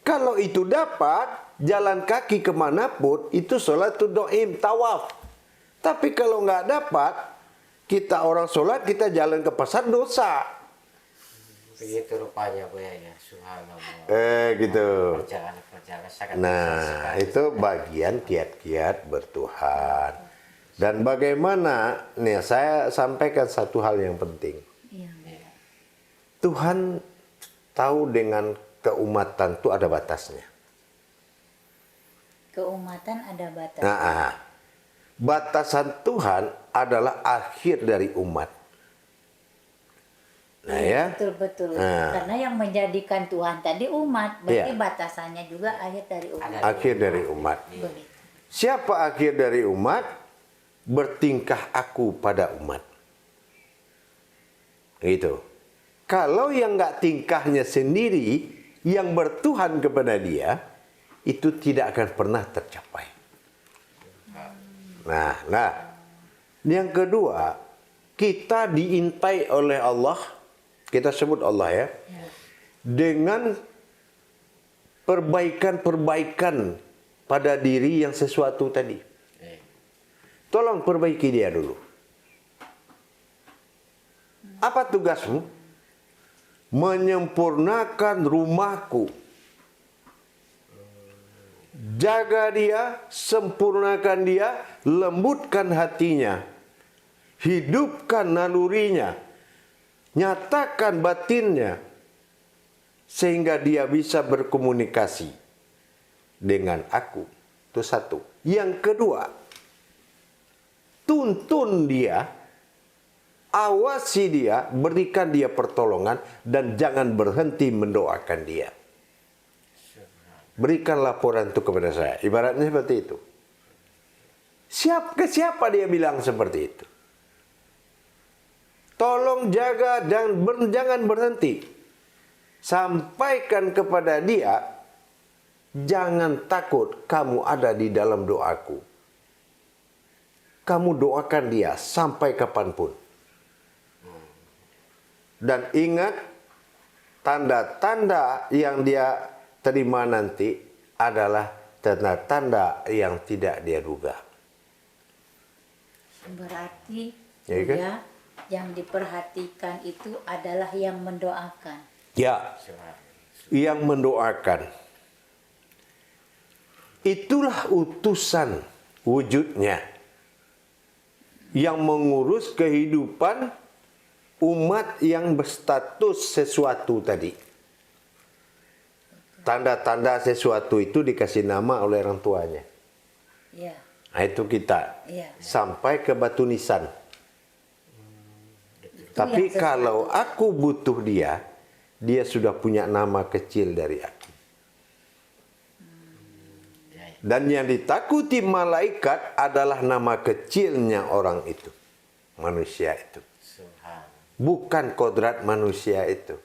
Kalau itu dapat, jalan kaki kemanapun, itu sholatul do'im, tawaf. Tapi kalau nggak dapat, kita orang sholat, kita jalan ke pasar, dosa. Begitu rupanya Buya ya, subhanallah. Gitu. Perjalanan sangat besar Nah, sekali. itu bagian kiat-kiat bertuhan. Dan bagaimana, nih saya sampaikan satu hal yang penting. Iya. Tuhan tahu dengan keumatan itu ada batasnya. Keumatan ada batas. Nah, batasan Tuhan adalah akhir dari umat. Nah ya, Betul-betul. Nah. Karena yang menjadikan Tuhan tadi umat, berarti Iya. batasannya juga akhir dari umat. akhir dari umat. Begitu. Siapa akhir dari umat? Bertingkah aku pada umat. Gitu. Kalau yang nggak tingkahnya sendiri, yang bertuhan kepada dia, itu tidak akan pernah tercapai. Nah, yang kedua, kita diintai oleh Allah, kita sebut Allah ya, dengan perbaikan-perbaikan pada diri yang sesuatu tadi. Tolong perbaiki dia dulu. Apa tugasmu? Menyempurnakan rumahku. Jaga dia, sempurnakan dia, lembutkan hatinya. Hidupkan nalurinya. Nyatakan batinnya. Sehingga dia bisa berkomunikasi dengan aku. Itu satu. Yang kedua, tuntun dia, awasi dia, berikan dia pertolongan, dan jangan berhenti mendoakan dia. Berikan laporan itu kepada saya. Ibaratnya seperti itu. Ke siapa dia bilang seperti itu? Tolong jaga dan jangan berhenti. Sampaikan kepada dia, jangan takut, kamu ada di dalam doaku. Kamu doakan dia sampai kapanpun. Dan ingat, tanda-tanda yang dia terima nanti adalah tanda-tanda yang tidak dia duga. Berarti Ya, kan? ya, yang diperhatikan itu adalah yang mendoakan. Ya, yang mendoakan. Itulah utusan wujudnya yang mengurus kehidupan umat yang berstatus sesuatu tadi. Tanda-tanda sesuatu itu dikasih nama oleh orang tuanya. Ya, Nah, itu kita. Iya. Sampai ke batu nisan. Tapi yang sesuatu. kalau aku butuh dia, dia sudah punya nama kecil dari aku. Dan yang ditakuti malaikat adalah nama kecilnya orang itu. Manusia itu. Bukan kodrat manusia itu.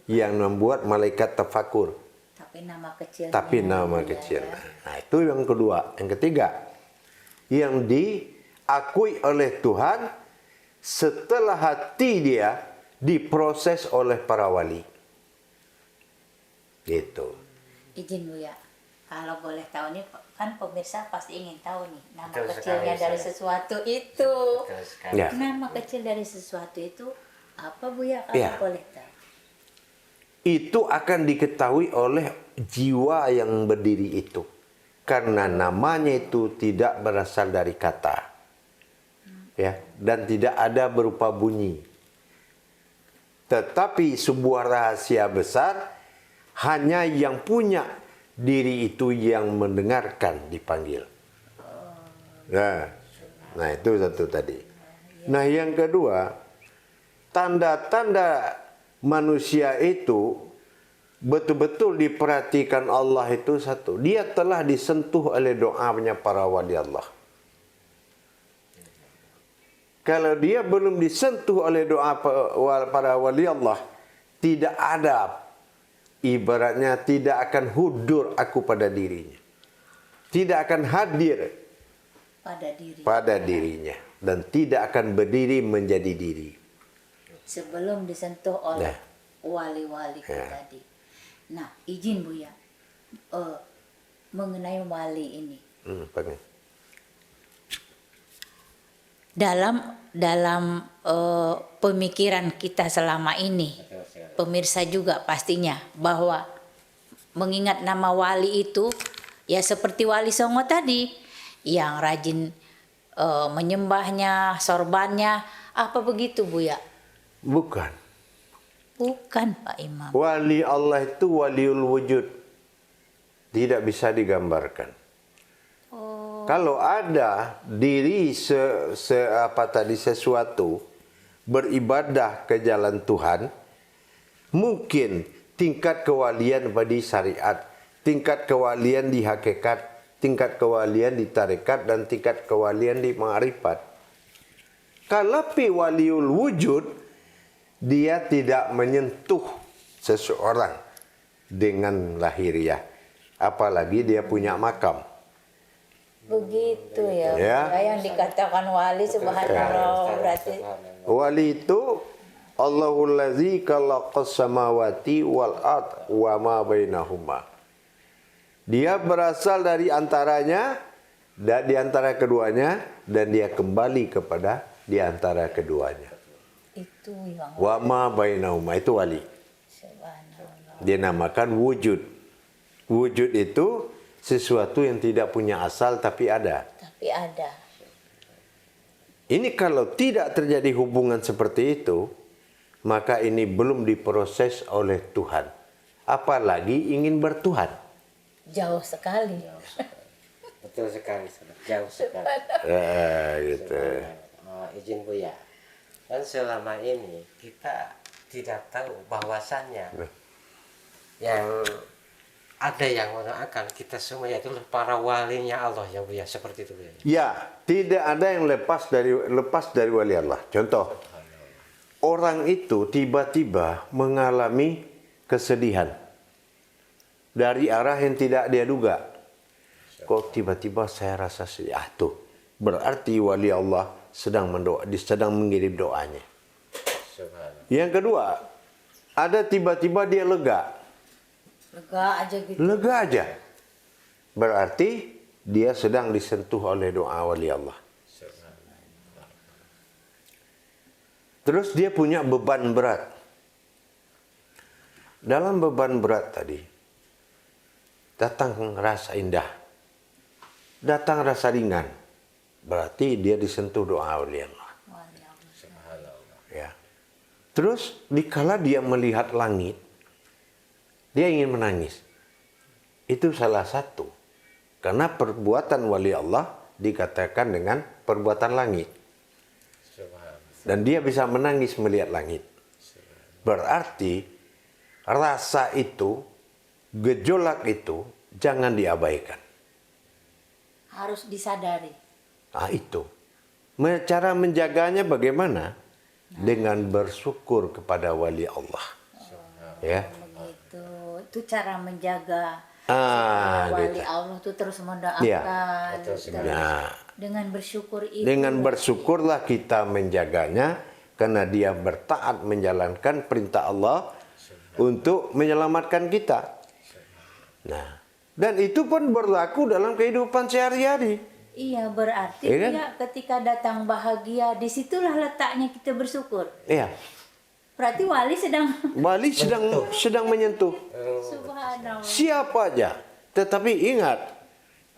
Yang membuat malaikat terfakur. tapi nama kecilnya. Tapi nama ya, kecil. ya. Nah, itu yang kedua. Yang ketiga. Yang diakui oleh Tuhan setelah hati dia diproses oleh para wali. Gitu. Izin Bu ya, kalau boleh tahu nih, kan pemirsa pasti ingin tahu nih nama Betul kecilnya sekali, dari saya. sesuatu itu. Betul sekali. Ya. Nama kecil dari sesuatu itu apa Bu ya, kalau Ya. boleh tahu? Itu akan diketahui oleh jiwa yang berdiri itu. Karena namanya itu tidak berasal dari kata. Ya, dan tidak ada berupa bunyi. Tetapi sebuah rahasia besar hanya yang punya diri itu yang mendengarkan dipanggil. Nah itu satu tadi. Nah yang kedua, tanda-tanda manusia itu betul-betul diperhatikan Allah itu satu. Dia telah disentuh oleh doanya para wali Allah. Kalau dia belum disentuh oleh doa para wali Allah, tidak ada, ibaratnya tidak akan hudur aku pada dirinya. Tidak akan hadir pada dirinya. Dan tidak akan berdiri menjadi diri. Sebelum disentuh oleh wali-wali tadi. Nah, izin Buya, mengenai wali ini. Dalam pemikiran kita selama ini, pemirsa juga pastinya, bahwa mengingat nama wali itu ya seperti Wali Songo tadi, yang rajin menyembahnya, sorbannya, apa begitu Buya? Bukan. Bukan Pak Imam. Wali Allah itu waliul wujud. Tidak bisa digambarkan. Kalau ada diri sesuatu beribadah ke jalan Tuhan, mungkin tingkat kewalian pada syariat, tingkat kewalian di hakikat, tingkat kewalian di tarekat, dan tingkat kewalian di ma'rifat. Kalau waliul wujud, dia tidak menyentuh seseorang dengan lahiriah, apalagi dia punya makam. Begitu ya, Ya. yang dikatakan wali, subhanallah, berarti Wali itu Allahul ladzi khalaqas samawati wal ard wa ma bainahuma. Dia berasal dari antaranya dan di antara keduanya, dan dia kembali kepada di antara keduanya. itu yang Wa ma bainahuma itu wali. subhanallah. Dia namakan wujud. Wujud itu sesuatu yang tidak punya asal tapi ada. Tapi ada. Ini kalau tidak terjadi hubungan seperti itu, maka ini belum diproses oleh Tuhan. Apalagi ingin bertuhan. Jauh sekali. Betul sekali, jauh sekali. Gitu. Izin Buya, dan selama ini kita tidak tahu bahwasannya yang ada yang mendoakan kita semua, yaitu para walinya Allah ya Buya, seperti itu Buya. Ya, tidak ada yang lepas dari wali Allah. Contoh, orang itu tiba-tiba mengalami kesedihan dari arah yang tidak dia duga. Kok tiba-tiba saya rasa sedih? Tuh, berarti wali Allah sedang mengirim doanya. Yang kedua, ada tiba-tiba dia lega. Lega aja gitu. Lega aja. Berarti dia sedang disentuh oleh doa wali Allah. Terus dia punya beban berat. Dalam beban berat tadi, datang rasa indah. Datang rasa ringan. Berarti dia disentuh doa wali Allah. Ya. Terus dikala dia melihat langit, dia ingin menangis. Itu salah satu. Karena perbuatan wali Allah dikatakan dengan perbuatan langit. Dan dia bisa menangis melihat langit. Berarti rasa itu, gejolak itu jangan diabaikan. Harus disadari. Nah itu. Cara menjaganya bagaimana? Dengan bersyukur kepada wali Allah. Ya. Begitu. Itu cara menjaga wali Gitu. Allah itu terus mendoakan. Iya. Terus Nah, dengan bersyukur itu. dengan bersyukurlah kita menjaganya, karena dia bertaat menjalankan perintah Allah untuk menyelamatkan kita. Nah, dan itu pun berlaku dalam kehidupan sehari-hari. Iya, berarti Iya kan? dia ketika datang bahagia, disitulah letaknya kita bersyukur. Iya. Berarti wali sedang Wali sedang menyentuh subhanallah. siapa aja. Tetapi ingat,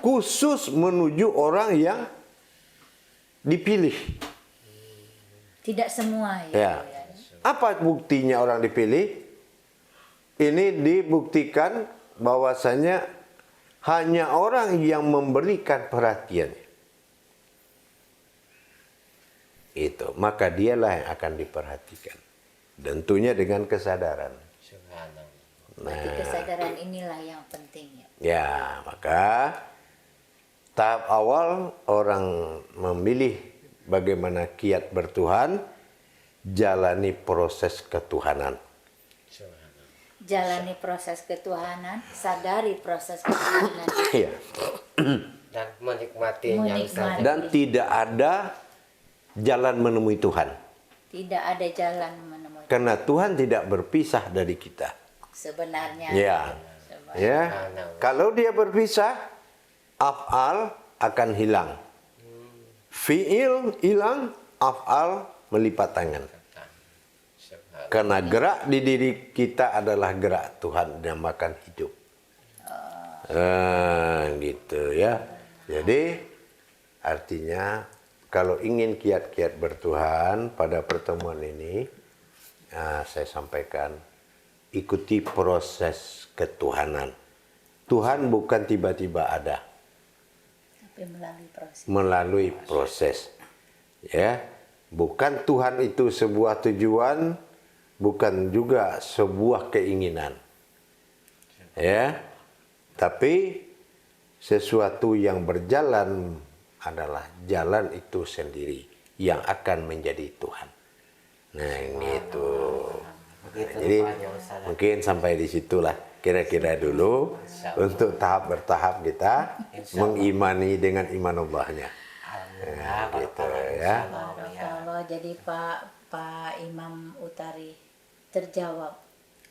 khusus menuju orang yang dipilih. Tidak semua Ya. Apa buktinya orang dipilih? Ini dibuktikan bahwasanya hanya orang yang memberikan perhatian. Itu, maka dialah yang akan diperhatikan. Tentunya dengan kesadaran. Berarti kesadaran inilah yang penting ya. Ya, maka tahap awal orang memilih bagaimana kiat bertuhan, jalani proses ketuhanan. Jalani proses ketuhanan, sadari proses ketuhanan. Iya. Dan menikmatinya Ustaz. Dan tidak ada jalan menemui Tuhan. Tidak ada jalan menemui. Karena Tuhan tidak berpisah dari kita. Sebenarnya. Ya. Ya. Kalau dia berpisah, af'al akan hilang. Fi'il hilang, af'al melipat tangan. Karena gerak di diri kita adalah gerak Tuhan yang makan hidup. Gitu ya. Jadi artinya kalau ingin kiat-kiat bertuhan pada pertemuan ini, saya sampaikan ikuti proses ketuhanan. Tuhan bukan tiba-tiba ada, Tapi melalui proses. melalui proses. Ya, bukan Tuhan itu sebuah tujuan, bukan juga sebuah keinginan. Ya, tapi sesuatu yang berjalan adalah jalan itu sendiri yang akan menjadi Tuhan. Nah, gitu. Jadi mungkin sampai di situlah kira-kira dulu untuk tahap bertahap kita mengimani dengan iman Allahnya. Nah, gitu ya. Kalau jadi Pak Imam Utari terjawab.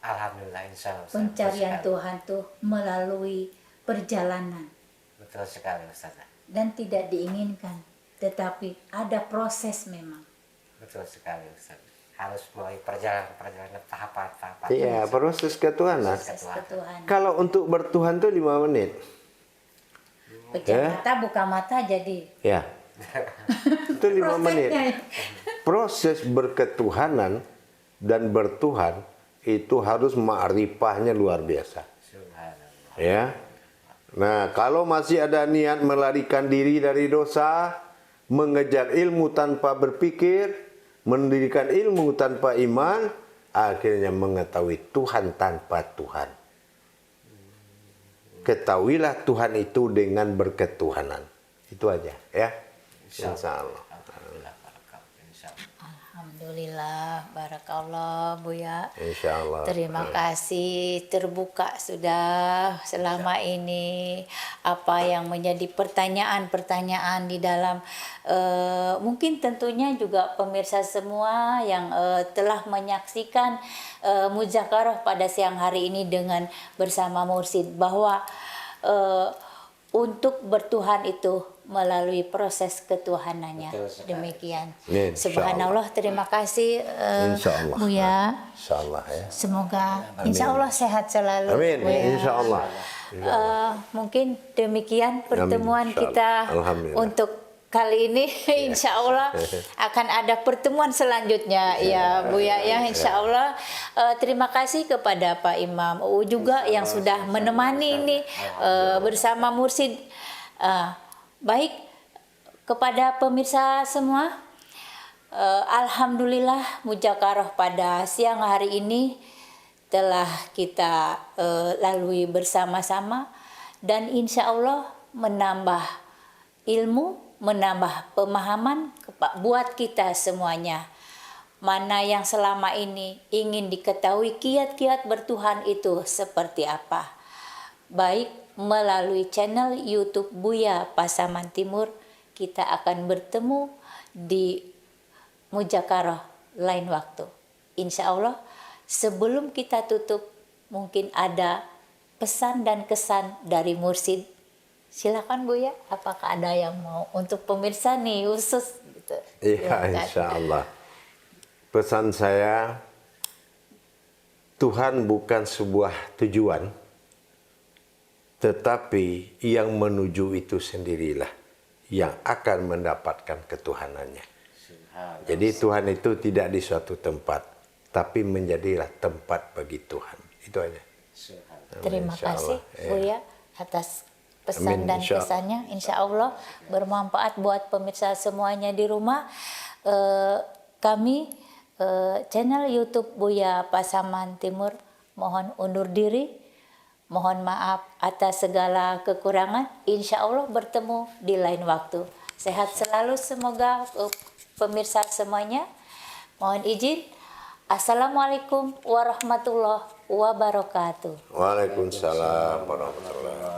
Alhamdulillah, insya Allah. Pencarian Tuhan tuh melalui perjalanan Betul sekali Ustaz. dan tidak diinginkan, tetapi ada proses memang. Betul sekali Ustaz. Harus mulai perjalanan tahapan-tahapan. Iya, proses ketuhanan. Proses ketuhanan. Kalau untuk bertuhan tuh 5 menit. Pecah mata, buka mata jadi. Ya. Itu 5 menit. Proses berketuhanan dan bertuhan itu harus ma'rifahnya luar biasa. Subhanallah. Ya. Nah, kalau masih ada niat melarikan diri dari dosa, mengejar ilmu tanpa berpikir, mendirikan ilmu tanpa iman, akhirnya mengetahui Tuhan tanpa Tuhan. Ketahuilah Tuhan itu dengan berketuhanan. Itu aja ya. Insya Allah. Alhamdulillah, barakallah, insya Allah. Alhamdulillah, barakallah Buya. Insya Allah. Terima kasih terbuka sudah selama ini apa yang menjadi pertanyaan-pertanyaan di dalam mungkin tentunya juga pemirsa semua yang telah menyaksikan muzakarah pada siang hari ini dengan bersama Mursid bahwa untuk bertuhan itu melalui proses ketuhanannya. Demikian. Amin. Subhanallah, terima kasih Insya Allah. Buya. Insya Allah ya. Semoga insya Allah sehat selalu. Amin. Buya. Insya Allah. Mungkin demikian pertemuan Insya Allah. kita Alhamdulillah. untuk kali ini. Insya Allah akan ada pertemuan selanjutnya ya Buya ya. Insya Allah. Terima kasih kepada Pak Imam UU juga yang sudah menemani ini bersama Mursid. Baik, kepada pemirsa semua, alhamdulillah muzakarah pada siang hari ini telah kita lalui bersama-sama dan insya Allah menambah ilmu, menambah pemahaman buat kita semuanya. Mana yang selama ini ingin diketahui kiat-kiat bertuhan itu seperti apa. Baik melalui channel YouTube Buya Pasaman Timur, kita akan bertemu di muzakarah lain waktu. Insya Allah, sebelum kita tutup, mungkin ada pesan dan kesan dari Mursid. Silakan Buya, apakah ada yang mau untuk pemirsa nih khusus? Gitu. Iya, insya Allah. Pesan saya, Tuhan bukan sebuah tujuan, tetapi yang menuju itu sendirilah yang akan mendapatkan ketuhanannya. Jadi Tuhan itu tidak di suatu tempat, tapi menjadilah tempat bagi Tuhan. Itu aja. Terima Insya kasih Allah. Buya atas pesan Amin, dan insya Allah. kesannya insya Allah bermanfaat buat pemirsa semuanya di rumah. Kami channel YouTube Buya Pasaman Timur mohon undur diri, mohon maaf atas segala kekurangan. Insya Allah bertemu di lain waktu. Sehat selalu semoga pemirsa semuanya. Mohon izin. Assalamualaikum warahmatullahi wabarakatuh. Waalaikumsalam warahmatullahi wabarakatuh.